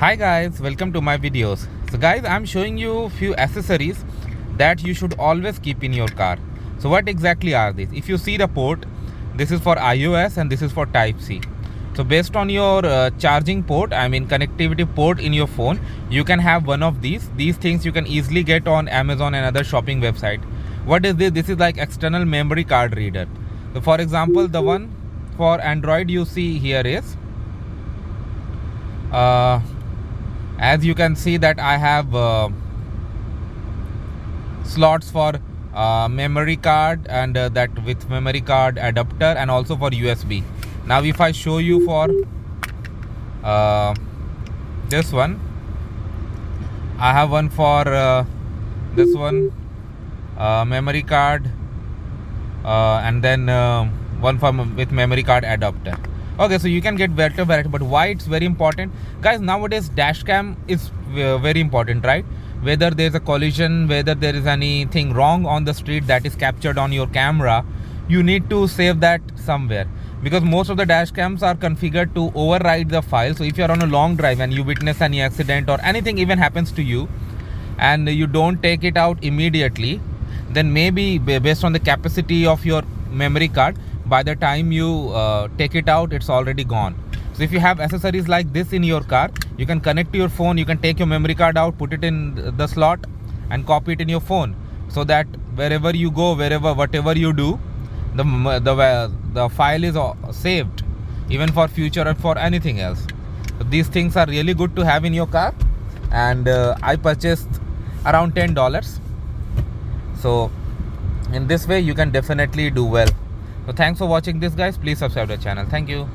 Hi guys, welcome to my videos. So guys, I'm showing you few accessories that you should always keep in your car. So what exactly are these? If you see the port, this is for iOS and this is for Type C. So based on your charging port, I mean connectivity port in your phone, you can have one of these. These things you can easily get on Amazon and other shopping website. What is this? This is like external memory card reader. So for example, the one for Android you see here is as you can see that I have slots for memory card and that with memory card adapter and also for USB. Now if I show you for this one, I have one for this one memory card and then one for with memory card adapter. Okay, so you can get better variety, but why it's very important, guys? Nowadays dash cam is very important, right? Whether there's a collision, whether there is anything wrong on the street that is captured on your camera, you need to save that somewhere, because most of the dash cams are configured to override the file. So if you're on a long drive and you witness any accident or anything even happens to you and you don't take it out immediately, then maybe based on the capacity of your memory card, by the time you take it out, it's already gone. So if you have accessories like this in your car, you can connect to your phone, you can take your memory card out, put it in the slot and copy it in your phone, so that wherever you go, whatever you do, the file is saved, even for future or for anything else. So these things are really good to have in your car, and I purchased around $10. So in this way you can definitely do well. So thanks for watching this, guys. Please subscribe to the channel. Thank you.